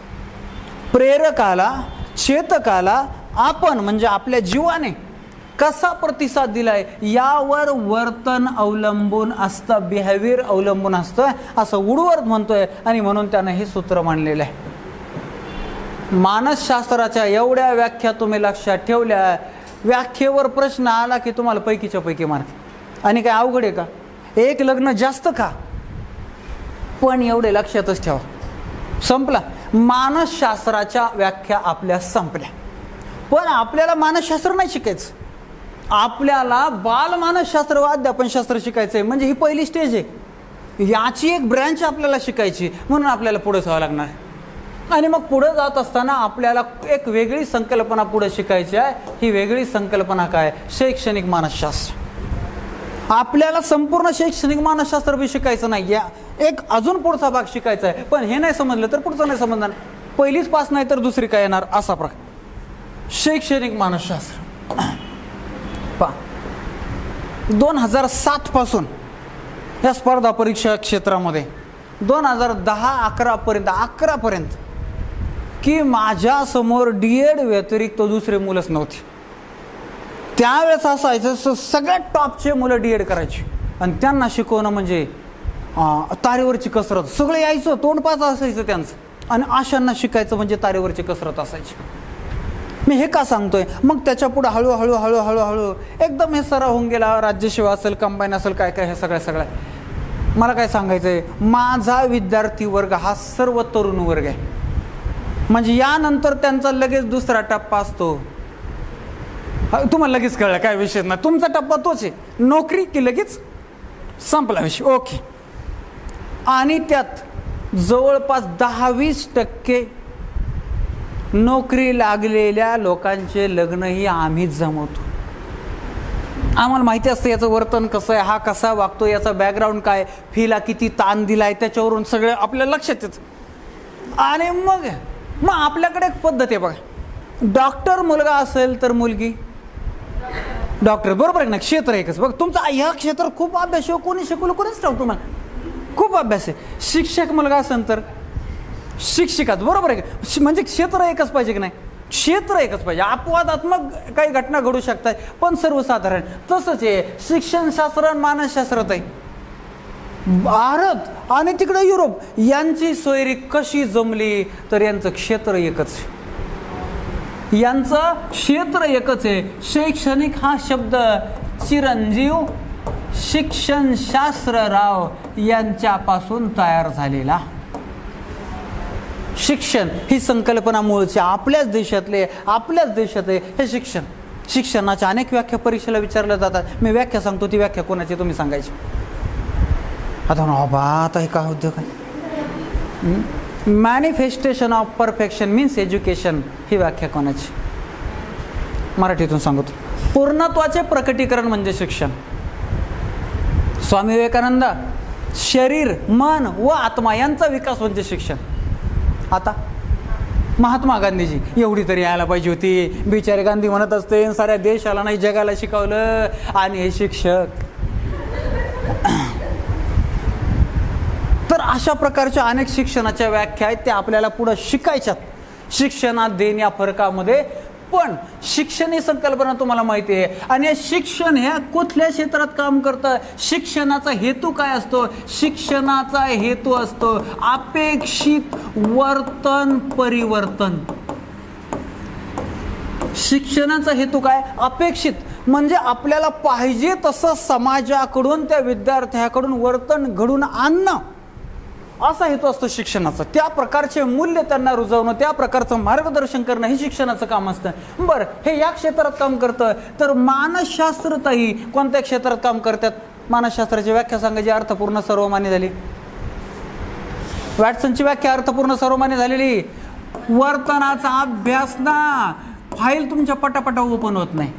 प्रेरकाला, चेतकाला आपण म्हणजे आपल्या जीवाने कसा प्रतिसाद दिलाय यावर वर्तन अवलंबून असतं, बिहेवियर अवलंबून असतं, असं वुडवर्थ म्हणतोय. आणि म्हणून त्यानं हे सूत्र मांडलेलं आहे. मानसशास्त्राच्या एवढ्या व्याख्या तुम्ही लक्षात ठेवल्या, व्याख्येवर प्रश्न आला की तुम्हाला पैकीच्या पैकी मार्क. आणि काय अवघड आहे का, एक लग्न जास्त का, पण एवढे लक्षातच ठेवा. संपला. मानसशास्त्राच्या व्याख्या आपल्या संपल्या. पण आपल्याला मानसशास्त्र नाही शिकायचं, आपल्याला बालमानसशास्त्र व अध्यापनशास्त्र शिकायचं आहे. म्हणजे ही पहिली स्टेज आहे. याची एक ब्रँच आपल्याला शिकायची, म्हणून आपल्याला पुढे जावं लागणार. आणि मग पुढे जात असताना आपल्याला एक वेगळी संकल्पना पुढे शिकायची आहे. ही वेगळी संकल्पना काय? शैक्षणिक मानसशास्त्र. आपल्याला संपूर्ण शैक्षणिक मानसशास्त्र बी शिकायचं नाही, या एक अजून पुढचा भाग शिकायचा आहे. पण हे नाही समजलं तर पुढचं नाही समजणार. पहिलीच पास नाही तर दुसरी काय येणार, असा प्रकार. शैक्षणिक मानसशास्त्र 2007 पासून या स्पर्धा परीक्षा क्षेत्रामध्ये 2010-11 पर्यंत की माझ्या समोर डीएड व्यतिरिक्त दुसरे मुलंच नव्हते. त्यावेळेस असायचं सगळ्यात टॉपचे मुलं डीएड करायचे आणि त्यांना शिकवणं म्हणजे तारेवरची कसरत. सगळं यायचं, तोंडपाच असायचं त्यांचं, आणि आशांना शिकायचं म्हणजे तारेवरची कसरत असायची. मी हे का सांगतोय? मग त्याच्या पुढे हळूहळू एकदम हे सराव होऊन गेला. राज्यसेवा असेल, कंबाईन असेल, काय काय हे सगळ्या मला काय सांगायचं आहे, माझा विद्यार्थी वर्ग हा सर्व तरुण वर्ग आहे. म्हणजे यानंतर त्यांचा लगेच दुसरा टप्पा असतो. तुम्हाला लगेच कळलं काय विषय नाही, तुमचा टप्पा तोच आहे, नोकरी की लगेच संपला विषय. ओके. आणि त्यात जवळपास 10-20% नोकरी लागलेल्या लोकांचे लग्नही आम्हीच जमवतो. आम्हाला माहिती असतं याचं वर्तन कसं आहे, हा कसा वागतो, याचा बॅकग्राऊंड काय, फीला किती ताण दिलाय, त्याच्यावरून सगळं आपल्या लक्षात येतं. आणि मग आपल्याकडे एक पद्धत आहे बघा, डॉक्टर मुलगा असेल तर मुलगी डॉक्टर, बरोबर आहे ना? क्षेत्र एकच. बघ तुमचा ह्या क्षेत्रात खूप अभ्यास आहे, कोणी शिकवलं कोणीच ठाऊक तुम्हाला, खूप अभ्यास आहे. शिक्षक मुलगा असेल तर शिक्षिकाच, बरोबर आहे का? म्हणजे क्षेत्र एकच पाहिजे की नाही? क्षेत्र एकच पाहिजे. अपवादात्मक काही घटना घडू शकतात पण सर्वसाधारण तसंच आहे. शिक्षणशास्त्र आणि मानसशास्त्रात आहे. भारत आणि तिकडे युरोप यांची सोयरी कशी जमली तर यांचं क्षेत्र एकच आहे. यांचं क्षेत्र एकच आहे. शैक्षणिक हा शब्द चिरंजीव शिक्षणशास्त्रराव यांच्यापासून तयार झालेला. शिक्षण ही संकल्पना मूळची आपल्याच देशात आहे हे शिक्षण. शिक्षणाच्या अनेक व्याख्या परीक्षेला विचारल्या जातात. मी व्याख्या सांगतो, ती व्याख्या कोणाची तुम्ही सांगायची. आता हे काय उद्योग आहे? Manifestation of perfection means education, ही व्याख्या कोणाची? मराठीतून सांगतो. पूर्णत्वाचे प्रकटीकरण म्हणजे शिक्षण. स्वामी विवेकानंद, शरीर, मन व आत्मा यांचा विकास म्हणजे शिक्षण. आता महात्मा गांधीजी एवढी तरी यायला पाहिजे होती. बिचारे गांधी म्हणत असते साऱ्या देशाला नाही जगाला शिकवलं, आणि हे शिक्षक. तर अशा प्रकारच्या अनेक शिक्षणाच्या व्याख्या आहेत, त्या आपल्याला पुढे शिकायच्यात. शिक्षणात देण या फरकामध्ये पण शिक्षण ही संकल्पना तुम्हाला माहिती आहे. आणि शिक्षण हे कुठल्या क्षेत्रात काम करतं? शिक्षणाचा हेतू काय असतो? शिक्षणाचा हेतू असतो अपेक्षित वर्तन परिवर्तन. शिक्षणाचा हेतू काय? अपेक्षित म्हणजे आपल्याला पाहिजे तसं समाजाकडून, त्या विद्यार्थ्याकडून वर्तन घडून आणणं, असा हेतू असतो शिक्षणाचा. त्या प्रकारचे मूल्य त्यांना रुजवणं, त्या प्रकारचं मार्गदर्शन करणं हे शिक्षणाचं काम असतं. बरं, हे या क्षेत्रात काम करतं. तर मानसशास्त्रताही कोणत्या क्षेत्रात काम करतात? मानसशास्त्राची व्याख्या सांगायची, अर्थपूर्ण सर्वमान्य झाली. वॅटसनची व्याख्या अर्थपूर्ण सर्वमान्य झालेली. वर्तनाचा अभ्यास ना, फाईल तुमच्या पटापटा ओपन होत नाही.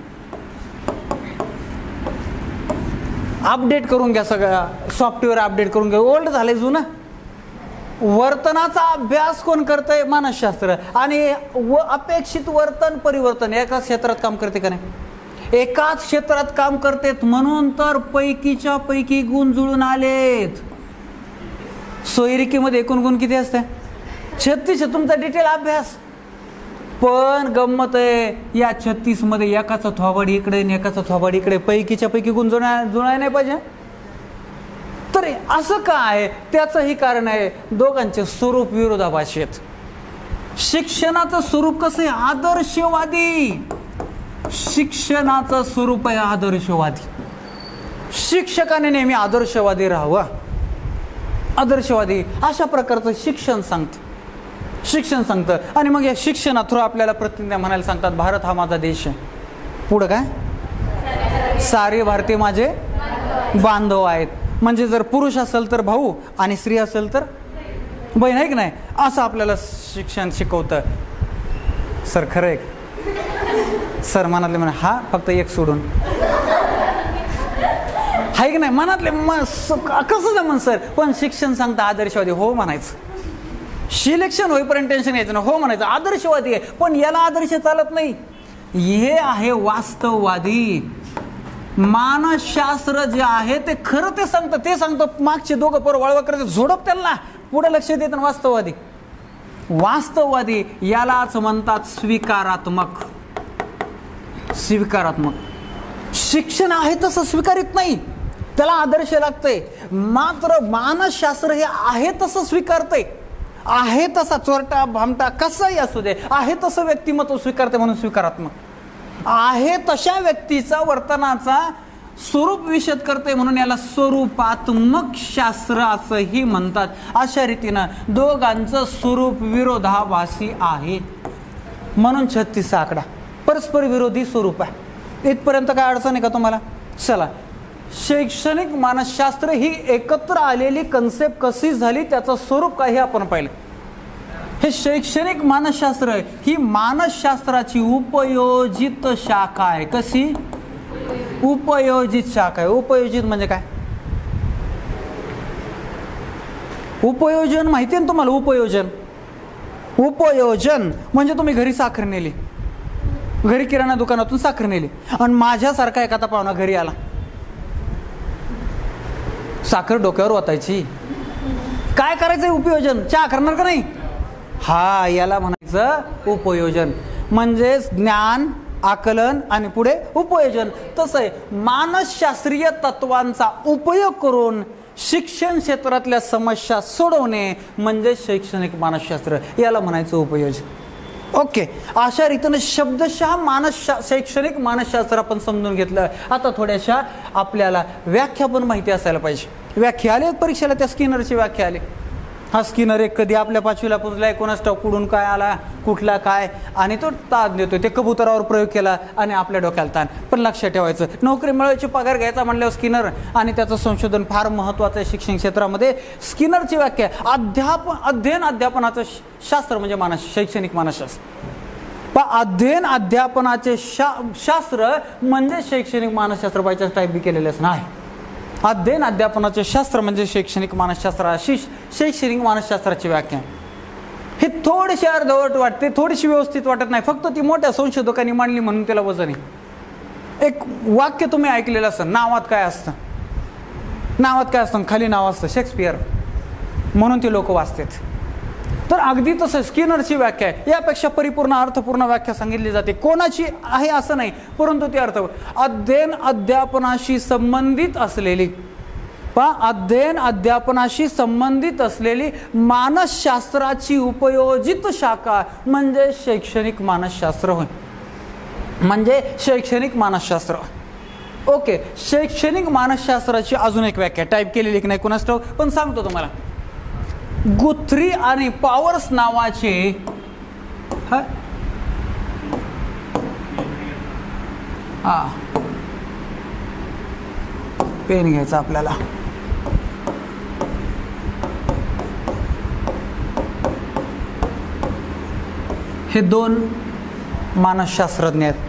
अपडेट करून घ्या, सगळं सॉफ्टवेअर अपडेट करून घ्या. ओल्ड झालंय, जुनं. वर्तनाचा अभ्यास कोण करतंय? मानसशास्त्र. आणि अपेक्षित वर्तन परिवर्तन एकाच क्षेत्रात काम करते का नाही? एकाच क्षेत्रात काम करतेत, म्हणून तर पैकीच्या पैकी गुण जुळून आलेत. सोयरिकीमध्ये एकूण गुण किती असते? 36. तुमचा डिटेल अभ्यास. पण गंमत आहे, या 36 मध्ये एकाचा थोबाड इकडे आणि एकाचा थोबाड इकडे, पैकीच्या पैकी गुण जुळायला नाही पाहिजे. तर असं का आहे? त्याचंही कारण आहे, दोघांचे स्वरूप विरोधाभासी आहेत. शिक्षणाचं स्वरूप कसं आहे? आदर्शवादी. शिक्षणाचं स्वरूप आहे आदर्शवादी. शिक्षकाने नेहमी आदर्शवादी राहावं. आदर्शवादी अशा प्रकारचं शिक्षण सांगतं. आणि मग या शिक्षणा थ्रू आपल्याला प्रतिज्ञा म्हणायला सांगतात, भारत हा माझा देश आहे. पुढं काय? सारे भारतीय माझे बांधव आहेत. म्हणजे जर पुरुष असेल तर भाऊ आणि स्त्री असेल तर बहीण आहे की नाही, असं आपल्याला शिक्षण शिकवतं. सर खरं आहे, सर मनातले म्हणा हा फक्त एक सोडून, आहे की नाही मनातले कसं जमन सर, पण शिक्षण सांगता आदर्शवादी हो म्हणायचं. सिलेक्शन होईपर्यंत टेन्शन घ्यायचं ना, हो म्हणायचं आदर्शवादी आहे, पण याला आदर्श चालत नाही. हे आहे वास्तववादी. मानसशास्त्र जे आहे ते खरं ते सांगतं, ते सांगतं मागचे दोघं पोरं वळवळ करते, झोडप त्यांना, पुढे लक्ष देत. वास्तववादी, वास्तववादी यालाच म्हणतात स्वीकारात्मक. स्वीकारात्मक शिक्षण आहे तसं स्वीकारित नाही, त्याला आदर्श लागतंय. मात्र मानसशास्त्र हे आहे तसं स्वीकारतंय, आहे तसा चोरटा भामटा कसाही असू दे, आहे तसं व्यक्तिमत्व स्वीकारते, म्हणून स्वीकारात्मक. आहे तशा व्यक्तीचा वर्तनाचा स्वरूप विशद करते, म्हणून याला स्वरूपात्मक शास्त्र असंही म्हणतात. अशा रीतीनं दोघांचं स्वरूप विरोधाभासी आहे, म्हणून 36 आकडा परस्पर विरोधी स्वरूप आहे. इथपर्यंत काय अडचण आहे का तुम्हाला? चला, शैक्षणिक मानसशास्त्र ही एकत्र आलेली कन्सेप्ट कशी झाली, त्याचं स्वरूप काय हे आपण पाहिलं. हे शैक्षणिक मानसशास्त्र ही मानसशास्त्राची उपयोजित शाखा आहे. कशी? उपयोजित शाखा आहे. उपयोजित म्हणजे काय? उपयोजन माहिती आहे ना तुम्हाला? उपयोजन, उपयोजन म्हणजे तुम्ही घरी साखर नेली, घरी किराणा दुकानातून साखर नेली, आणि माझ्यासारखा एखादा पाहुणा घरी आला, साखर डोक्यावर ओतायची, काय करायचंय? उपयोजन. चहा करणार का नाही? हा, याला म्हणायचं उपयोजन. म्हणजे ज्ञान, आकलन आणि पुढे उपयोजन. तसं आहे मानसशास्त्रीय तत्वांचा उपयोग करून शिक्षण क्षेत्रातल्या समस्या सोडवणे म्हणजे शैक्षणिक मानसशास्त्र, याला म्हणायचं उपयोजन. ओके, अशा रीतीने शब्दशः शैक्षणिक मानसशास्त्र आपण समजून घेतलं. आता थोड्याशा आपल्याला व्याख्या पण माहिती असायला पाहिजे. व्याख्या आली परीक्षेला, त्या स्किनरची व्याख्या आली. हा स्किनर एक कधी आपल्या 5वीला पुजलाय, कोणाच ठाऊक कुठून काय आला, कुठला काय, आणि तो ताण देतोय. ते कबुतरावर प्रयोग केला आणि आपल्या डोक्याला ताण. पण लक्षात ठेवायचं, नोकरी मिळवायची, पगार घ्यायचा म्हणल्यावर स्किनर आणि त्याचं संशोधन फार महत्त्वाचं आहे शिक्षण क्षेत्रामध्ये. स्किनरची व्याख्या अध्ययन अध्यापनाचं शास्त्र म्हणजे शैक्षणिक मानसशास्त्र. अध्ययन अध्यापनाचे शास्त्र म्हणजे शैक्षणिक मानसशास्त्र. बायचाच टाईप बी केलेलंच नाही. अध्ययन अध्यापनाचे शास्त्र म्हणजे शैक्षणिक मानसशास्त्र, अशी शैक्षणिक मानसशास्त्राची व्याख्या. हे थोडीशी अर्धवट वाटते, थोडीशी व्यवस्थित वाटत नाही, फक्त ती मोठ्या संशोधकांनी मांडली म्हणून त्याला वजन आहे. एक वाक्य तुम्ही ऐकलेलं असतं, नावात काय असतं, नावात काय असतं, खाली नाव असतं शेक्सपियर, म्हणून ते लोक वाचतात. तर अगदी तसं स्किनरची व्याख्या आहे. यापेक्षा परिपूर्ण अर्थपूर्ण व्याख्या सांगितली जाते. कोणाची आहे असं नाही, परंतु ती अर्थ अध्ययन अध्यापनाशी संबंधित असलेली, अध्ययन अध्यापनाशी संबंधित असलेली मानसशास्त्राची उपयोजित शाखा म्हणजे शैक्षणिक मानसशास्त्र होय, म्हणजे शैक्षणिक मानसशास्त्र. ओके, शैक्षणिक मानसशास्त्राची अजून एक व्याख्या टाईप केलेली की नाही कुणास ठाऊक, पण सांगतो तुम्हाला. गुथ्री आणि पॉवर्स नावाचे पेन घ्यायचा आपल्याला. हे दोन मानसशास्त्रज्ञ आहेत.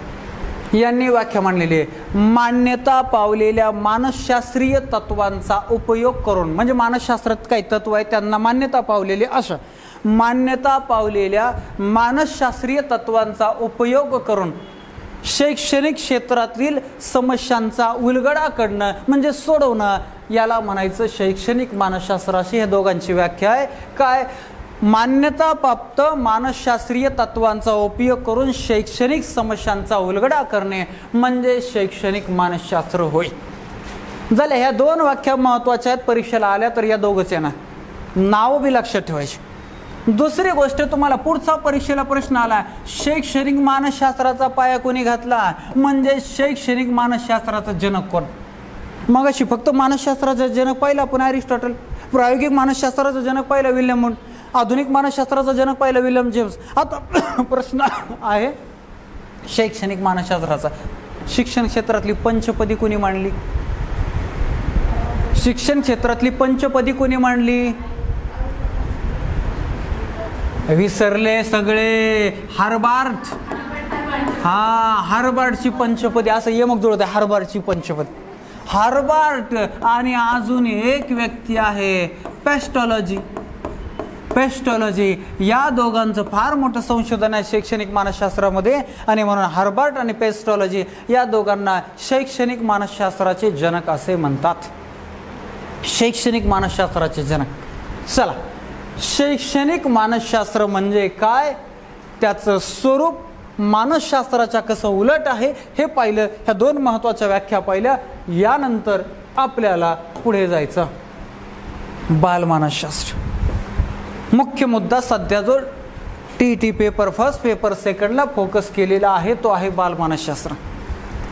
यांनी व्याख्या मांडलेली आहे. मान्यता पावलेल्या मानसशास्त्रीय तत्वांचा उपयोग करून, म्हणजे मानसशास्त्रात काही तत्व आहेत त्यांना मान्यता पावलेली, अशा मान्यता पावलेल्या मानसशास्त्रीय तत्वांचा उपयोग करून शैक्षणिक क्षेत्रातील समस्यांचा उलगडा करणं म्हणजे सोडवणं, याला म्हणायचं शैक्षणिक मानसशास्त्र. अशी हे दोघांची व्याख्या आहे. काय? मान्यताप्राप्त मानसशास्त्रीय तत्वांचा उपयोग करून शैक्षणिक समस्यांचा उलगडा करणे म्हणजे शैक्षणिक मानसशास्त्र होय. झाल्या ह्या दोन व्याख्या महत्त्वाच्या आहेत. परीक्षेला आल्या तर या दोघंच येणार, नाव बी लक्षात ठेवायची. दुसरी गोष्ट, तुम्हाला पुढचा परीक्षेला प्रश्न आला, शैक्षणिक मानसशास्त्राचा पाया कोणी घातला, म्हणजे शैक्षणिक मानसशास्त्राचा जनक कोण. मग अशी फक्त मानसशास्त्राचा जनक पाहिला आपण अरिस्टॉटल, प्रायोगिक मानसशास्त्राचा जनक पाहिला विल्यम वुंड, आधुनिक मानसशास्त्राचा जनक पाहिला विल्यम जेम्स. आता प्रश्न आहे शैक्षणिक मानसशास्त्राचा, शिक्षण क्षेत्रातली पंचपदी कोणी मांडली, शिक्षण क्षेत्रातली पंचपदी कोणी मांडली, विसरले सगळे. हार्बार्ट, हा हार्बार्टची पंचपदी असं यमक जुळत आहे. हार्बार्टची पंचपदी, हार्बार्ट. आणि अजून एक व्यक्ती आहे पेस्टॉलॉजी. पेस्टॉलॉजी या दोघांचं फार मोठं संशोधन आहे शैक्षणिक मानसशास्त्रामध्ये, आणि म्हणून हार्बार्ट आणि पेस्टॉलॉजी या दोघांना शैक्षणिक मानसशास्त्राचे जनक असे म्हणतात. शैक्षणिक मानसशास्त्राचे जनक. चला, शैक्षणिक मानसशास्त्र म्हणजे काय, त्याचं स्वरूप मानसशास्त्राच्या कसं उलट आहे हे पाहिलं. ह्या दोन महत्त्वाच्या व्याख्या पाहिल्या. यानंतर आपल्याला पुढे जायचं. बालमानसशास्त्र. मुख्य मुद्दा सध्या जो TET पेपर फर्स्ट पेपर सेकंडला फोकस केलेला आहे तो आहे बालमानसशास्त्र.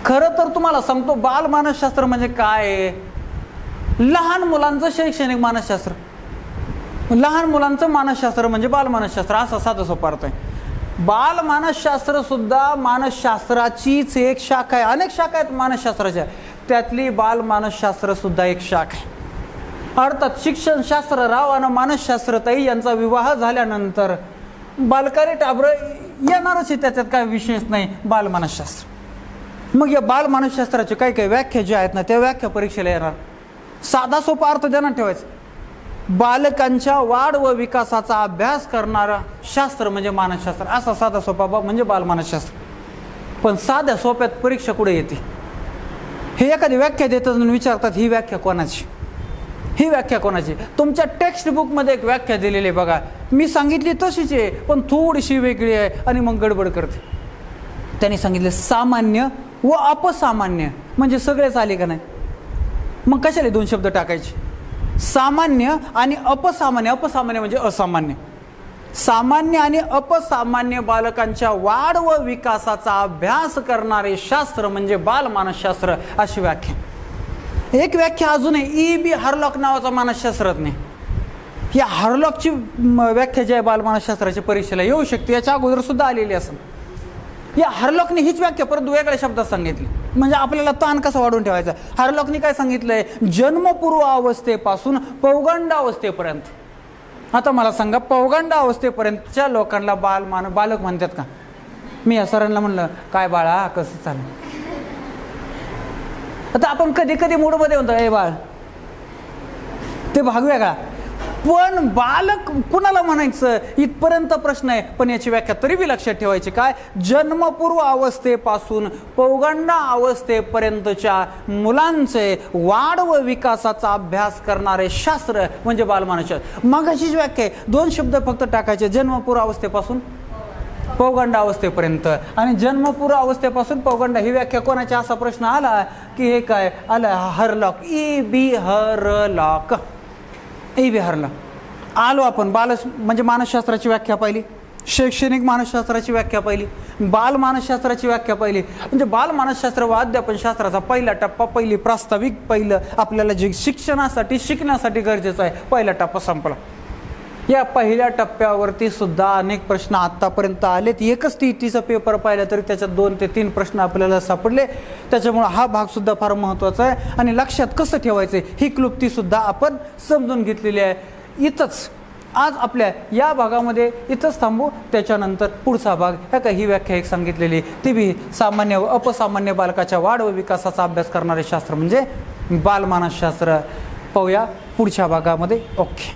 खरं तर तुम्हाला सांगतो बालमानसशास्त्र म्हणजे काय. लहान मुलांचं शैक्षणिक मानसशास्त्र, लहान मुलांचं मानसशास्त्र म्हणजे बालमानसशास्त्र असा साधा सोपा अर्थ आहे. बालमानसशास्त्र सुद्धा मानसशास्त्राचीच एक शाखा आहे. अनेक शाखा आहेत मानसशास्त्राच्या, त्यातली बालमानसशास्त्र सुद्धा एक शाखा आहे. अर्थात शिक्षणशास्त्र राव आणि मानसशास्त्रताई यांचा विवाह झाल्यानंतर बालकारी टाबरं येणारच आहे, त्याच्यात काय विशेष नाही. बालमानसशास्त्र, मग या बालमानसशास्त्राचे काही काही व्याख्या ज्या आहेत ना त्या व्याख्या परीक्षेला येणार. साधा सोपा अर्थ ध्यानात ठेवायचा. बालकांच्या वाढ व विकासाचा अभ्यास करणारा शास्त्र म्हणजे मानसशास्त्र, असा साधा सोपा म्हणजे बालमानसशास्त्र. पण साध्या सोप्यात परीक्षा कुठे येते. हे एखादी व्याख्या देतात आणि विचारतात ही व्याख्या कोणाची, ही व्याख्या कोणाची. तुमच्या टेक्स्ट बुकमध्ये एक व्याख्या दिलेली आहे बघा, मी सांगितली तशीच आहे पण थोडीशी वेगळी आहे आणि मग गडबड करते. त्यांनी सांगितले सामान्य व अपसामान्य म्हणजे सगळेच आले का नाही, मग कशाला दोन शब्द टाकायचे. सामान्य आणि अपसामान्य. अपसामान्य म्हणजे असामान्य. सामान्य आणि अपसामान्य बालकांच्या वाढ व विकासाचा अभ्यास करणारे शास्त्र म्हणजे बालमानसशास्त्र अशी व्याख्या. एक व्याख्या अजून आहे. E.B. हार्लॉक नावाचा मानसशास्त्रज्ञ. या हार्लॉकची व्याख्या जी आहे बालमानसशास्त्राच्या परीक्षेला येऊ शकते, याच्या अगोदर सुद्धा आलेली असेल. या हार्लॉकने हीच व्याख्या परत वेगळ्या शब्दात सांगितली म्हणजे आपल्याला ताण कसा वाढवून ठेवायचा. हार्लॉकने काय सांगितलंय, जन्मपूर्व अवस्थेपासून पौगंडावस्थेपर्यंत. आता मला सांगा, पौगंडावस्थेपर्यंतच्या लोकांना बालक म्हणतात का. मी या सरांना म्हणलं काय बाळा कसं चाललं. आता आपण कधी कधी मूडमध्ये म्हणतो ए बाळ, ते भाग वेगळा. पण बालक कुणाला म्हणायचं इथपर्यंत प्रश्न आहे. पण याची व्याख्या तरी बी लक्षात ठेवायची. काय, जन्मपूर्व अवस्थेपासून पौगंडा अवस्थेपर्यंतच्या मुलांचे वाढ व विकासाचा अभ्यास करणारे शास्त्र म्हणजे बालमानसशास्त्र. मग अशीच व्याख्या आहे. दोन शब्द फक्त टाकायचे, जन्मपूर्व अवस्थेपासून पौगंडा अवस्थेपर्यंत. आणि जन्मपूर्व अवस्थेपासून पौगंडा ही व्याख्या कोणाची असा प्रश्न आला की हे काय आला, हार्लॉक. E.B. हार्लॉक. E.B. हार्लॉक. आलो आपण म्हणजे मानसशास्त्राची व्याख्या पाहिली, शैक्षणिक मानसशास्त्राची व्याख्या पाहिली, बालमानसशास्त्राची व्याख्या पाहिली. म्हणजे बालमानसशास्त्र व अध्यापनशास्त्राचा पहिला टप्पा, पहिली प्रास्ताविक, पहिलं आपल्याला जे शिकण्यासाठी गरजेचं आहे पहिला टप्पा संपला. या पहिल्या टप्प्यावरती सुद्धा अनेक प्रश्न आत्तापर्यंत आलेत. एकच TETचा पेपर पाहिला तरी त्याच्यात 2 ते 3 प्रश्न आपल्याला सापडले. त्याच्यामुळे हा भाग सुद्धा फार महत्त्वाचा आहे आणि लक्षात कसं ठेवायचं ही क्लुप्ती सुद्धा आपण समजून घेतलेली आहे. इथंच आज आपल्या या भागामध्ये इथंच थांबू. त्याच्यानंतर पुढचा भाग ह्या काही ही व्याख्या एक सांगितलेली ती बी सामान्य व अपसामान्य बालकाच्या वाढ व विकासाचा अभ्यास करणारे शास्त्र म्हणजे बालमानसशास्त्र. पाहूया पुढच्या भागामध्ये. ओके.